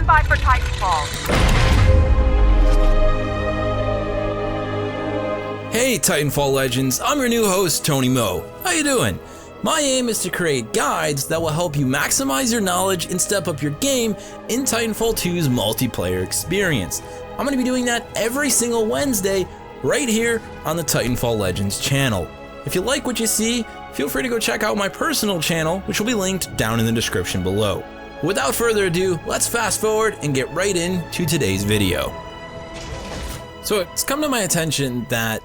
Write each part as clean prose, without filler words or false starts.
Stand by for Titanfall. Hey Titanfall legends, I'm your new host Tony Mo. How you doing? My aim is to create guides that will help you maximize your knowledge and step up your game in Titanfall 2's multiplayer experience. I'm going to be doing that every single Wednesday right here on the Titanfall Legends channel. If you like what you see, feel free to go check out my personal channel, which will be linked down in the description below. Without further ado, let's fast forward and get right into today's video. So it's come to my attention that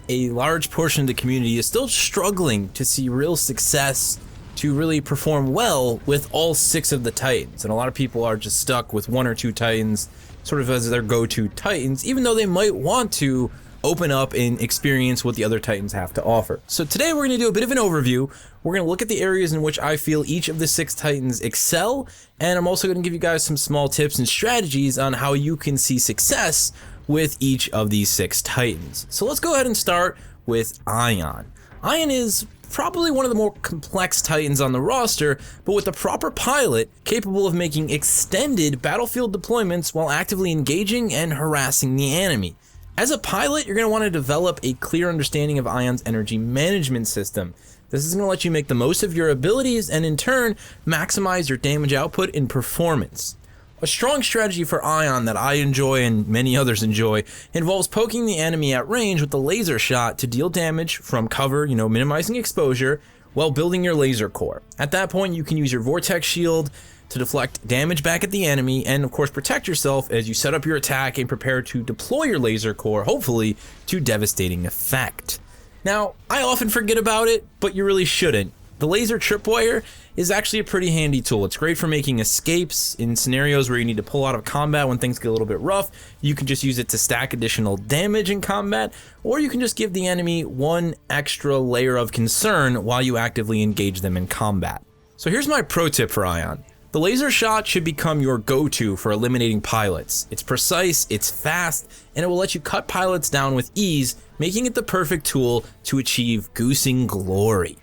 a large portion of the community is still struggling to see real success to really perform well with all 6 of the Titans. And a lot of people are just stuck with 1 or 2 Titans sort of as their go-to Titans, even though they might want to open up and experience what the other Titans have to offer. So today we're going to do a bit of an overview. We're going to look at the areas in which I feel each of the 6 Titans excel, and I'm also going to give you guys some small tips and strategies on how you can see success with each of these 6 Titans. So let's go ahead and start with Ion. Ion is probably one of the more complex Titans on the roster, but with the proper pilot, capable of making extended battlefield deployments while actively engaging and harassing the enemy. As a pilot, you're going to want to develop a clear understanding of Ion's energy management system. This is going to let you make the most of your abilities and in turn, maximize your damage output and performance. A strong strategy for Ion that I enjoy and many others enjoy involves poking the enemy at range with the laser shot to deal damage from cover, minimizing exposure, while building your laser core. At that point, you can use your vortex shield to deflect damage back at the enemy and of course protect yourself as you set up your attack and prepare to deploy your laser core, hopefully to devastating effect. Now, I often forget about it, but you really shouldn't. The laser tripwire is actually a pretty handy tool. It's great for making escapes in scenarios where you need to pull out of combat when things get a little bit rough. You can just use it to stack additional damage in combat, or you can just give the enemy one extra layer of concern while you actively engage them in combat. So here's my pro tip for Ion. The laser shot should become your go-to for eliminating pilots. It's precise, it's fast, and it will let you cut pilots down with ease, making it the perfect tool to achieve goosing glory.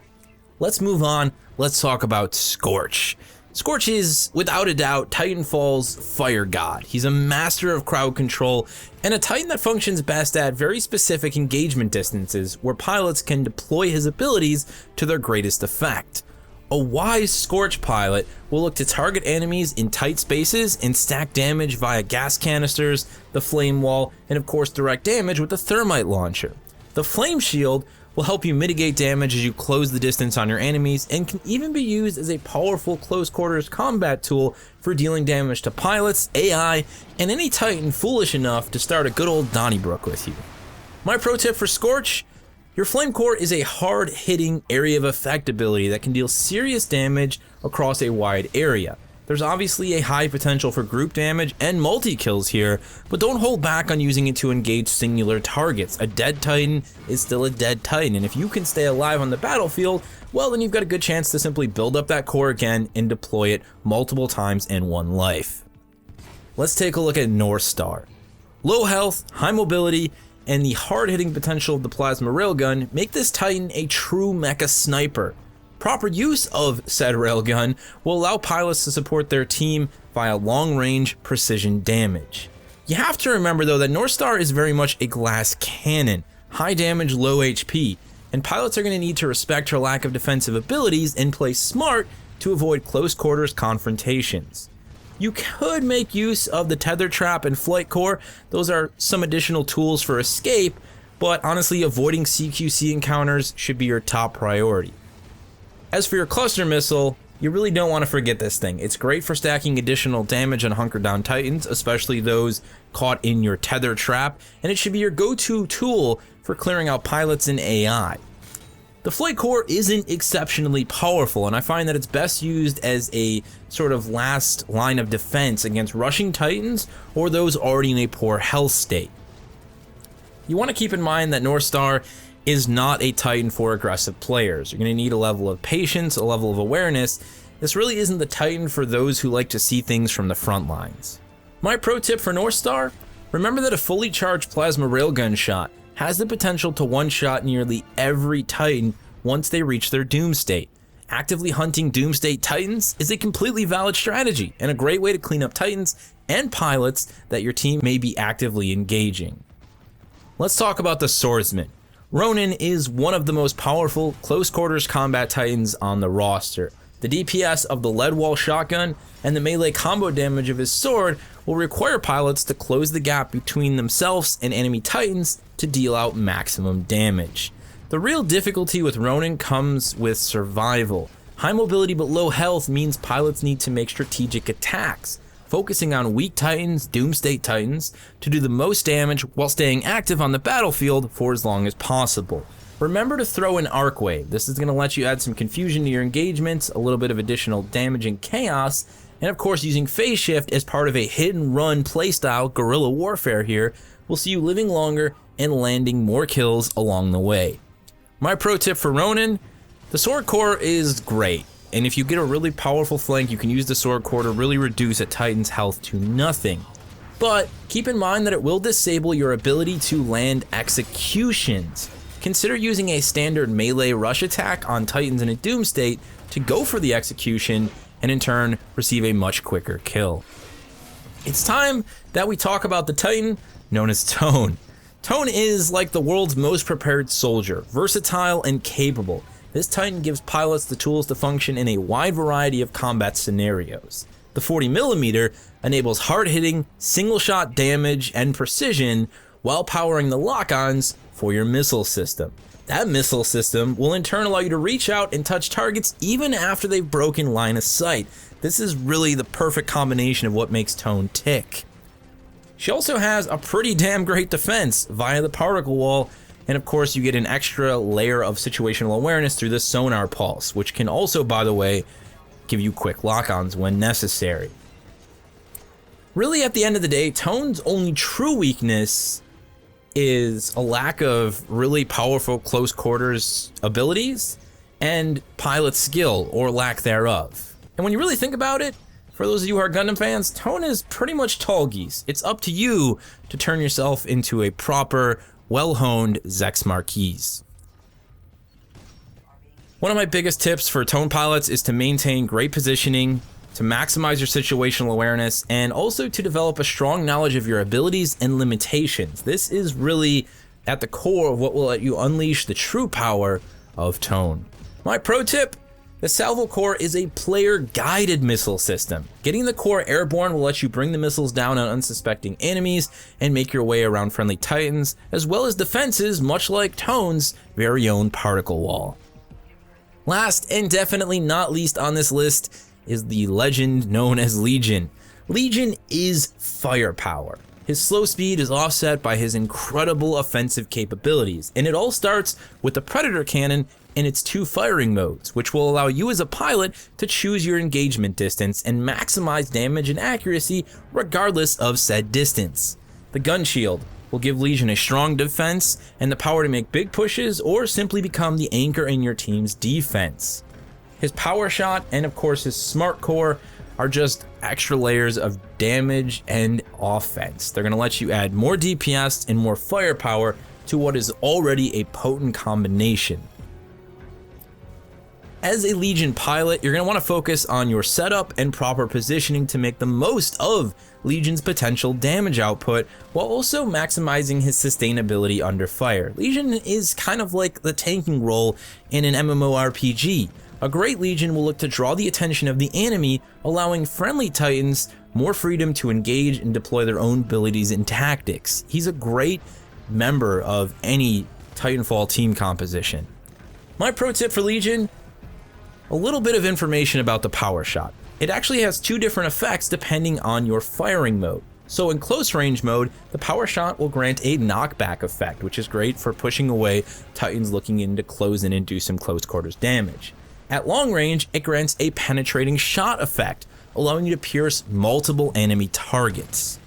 Let's move on, let's talk about Scorch. Scorch is, without a doubt, Titanfall's fire god. He's a master of crowd control, and a Titan that functions best at very specific engagement distances where pilots can deploy his abilities to their greatest effect. A wise Scorch pilot will look to target enemies in tight spaces and stack damage via gas canisters, the flame wall, and of course direct damage with the thermite launcher. The flame shield will help you mitigate damage as you close the distance on your enemies and can even be used as a powerful close quarters combat tool for dealing damage to pilots, AI, and any Titan foolish enough to start a good old Donnybrook with you. My pro tip for Scorch: your flame core is a hard-hitting area of effect ability that can deal serious damage across a wide area. There's obviously a high potential for group damage and multi-kills here, but don't hold back on using it to engage singular targets. A dead Titan is still a dead Titan, and if you can stay alive on the battlefield, well then you've got a good chance to simply build up that core again and deploy it multiple times in one life. Let's take a look at Northstar. Low health, high mobility, and the hard-hitting potential of the plasma railgun make this Titan a true mecha sniper. Proper use of said railgun will allow pilots to support their team via long-range precision damage. You have to remember though that Northstar is very much a glass cannon, high damage, low HP, and pilots are going to need to respect her lack of defensive abilities and play smart to avoid close quarters confrontations. You could make use of the tether trap and flight core. Those are some additional tools for escape, but honestly avoiding CQC encounters should be your top priority. As for your cluster missile, you really don't want to forget this thing. It's great for stacking additional damage on hunkered down Titans, especially those caught in your tether trap, and it should be your go-to tool for clearing out pilots and AI. The flight core isn't exceptionally powerful, and I find that it's best used as a sort of last line of defense against rushing Titans or those already in a poor health state. You want to keep in mind that Northstar is not a Titan for aggressive players. You're going to need a level of patience, a level of awareness. This really isn't the Titan for those who like to see things from the front lines. My pro tip for Northstar: remember that a fully charged plasma railgun shot has the potential to one-shot nearly every Titan once they reach their doom state. Actively hunting Doomsday Titans is a completely valid strategy and a great way to clean up Titans and pilots that your team may be actively engaging. Let's talk about the Swordsman. Ronin is one of the most powerful close quarters combat Titans on the roster. The DPS of the lead wall shotgun and the melee combo damage of his sword will require pilots to close the gap between themselves and enemy Titans to deal out maximum damage. The real difficulty with Ronin comes with survival. High mobility but low health means pilots need to make strategic attacks, focusing on weak Titans, Doomsday Titans, to do the most damage while staying active on the battlefield for as long as possible. Remember to throw an arc wave. This is going to let you add some confusion to your engagements, a little bit of additional damage and chaos, and of course using phase shift as part of a hit and run playstyle guerrilla warfare here will see you living longer and landing more kills along the way. My pro tip for Ronin, the sword core is great, and if you get a really powerful flank, you can use the sword core to really reduce a Titan's health to nothing. But keep in mind that it will disable your ability to land executions. Consider using a standard melee rush attack on Titans in a Doom state to go for the execution and in turn receive a much quicker kill. It's time that we talk about the Titan known as Tone. Tone is like the world's most prepared soldier, versatile and capable. This Titan gives pilots the tools to function in a wide variety of combat scenarios. The 40mm enables hard-hitting, single-shot damage and precision while powering the lock-ons for your missile system. That missile system will in turn allow you to reach out and touch targets even after they've broken line of sight. This is really the perfect combination of what makes Tone tick. She also has a pretty damn great defense via the particle wall, and of course you get an extra layer of situational awareness through the sonar pulse, which can also, by the way, give you quick lock-ons when necessary. Really, at the end of the day, Tone's only true weakness is a lack of really powerful close quarters abilities and pilot skill or lack thereof. And when you really think about it, for those of you who are Gundam fans, Tone is pretty much tall geese. It's up to you to turn yourself into a proper, well-honed Zex Marquise. One of my biggest tips for Tone pilots is to maintain great positioning, to maximize your situational awareness, and also to develop a strong knowledge of your abilities and limitations. This is really at the core of what will let you unleash the true power of Tone. My pro tip: the Salvo Core is a player-guided missile system. Getting the core airborne will let you bring the missiles down on unsuspecting enemies and make your way around friendly Titans, as well as defenses much like Tone's very own particle wall. Last and definitely not least on this list is the legend known as Legion. Legion is firepower. His slow speed is offset by his incredible offensive capabilities, and it all starts with the Predator Cannon in its 2 firing modes, which will allow you as a pilot to choose your engagement distance and maximize damage and accuracy regardless of said distance. The gun shield will give Legion a strong defense and the power to make big pushes or simply become the anchor in your team's defense. His power shot and of course his smart core are just extra layers of damage and offense. They're going to let you add more DPS and more firepower to what is already a potent combination. As a Legion pilot, you're going to want to focus on your setup and proper positioning to make the most of Legion's potential damage output while also maximizing his sustainability under fire. Legion is kind of like the tanking role in an MMORPG. A great Legion will look to draw the attention of the enemy, allowing friendly Titans more freedom to engage and deploy their own abilities and tactics. He's a great member of any Titanfall team composition. My pro tip for Legion: a little bit of information about the power shot. It actually has 2 different effects depending on your firing mode. So in close range mode, the power shot will grant a knockback effect, which is great for pushing away Titans looking in to close in and do some close quarters damage. At long range, it grants a penetrating shot effect, allowing you to pierce multiple enemy targets.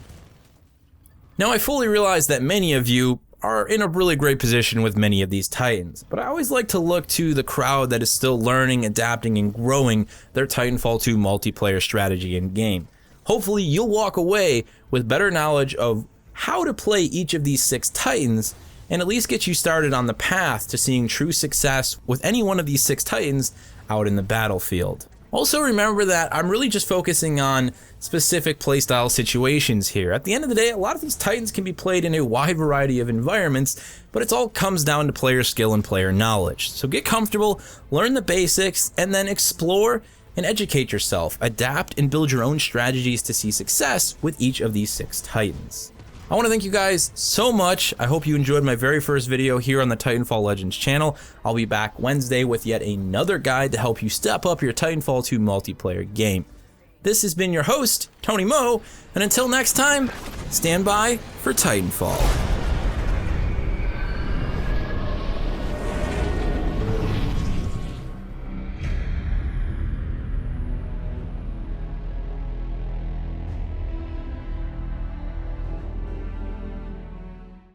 Now I fully realize that many of you are in a really great position with many of these Titans, but I always like to look to the crowd that is still learning, adapting, and growing their Titanfall 2 multiplayer strategy and game. Hopefully you'll walk away with better knowledge of how to play each of these 6 Titans and at least get you started on the path to seeing true success with any one of these 6 Titans out in the battlefield. Also remember that I'm really just focusing on specific playstyle situations here. At the end of the day, a lot of these Titans can be played in a wide variety of environments, but it all comes down to player skill and player knowledge. So get comfortable, learn the basics, and then explore and educate yourself. Adapt and build your own strategies to see success with each of these 6 Titans. I want to thank you guys so much. I hope you enjoyed my very first video here on the Titanfall Legends channel. I'll be back Wednesday with yet another guide to help you step up your Titanfall 2 multiplayer game. This has been your host, Tony Mo, and until next time, stand by for Titanfall.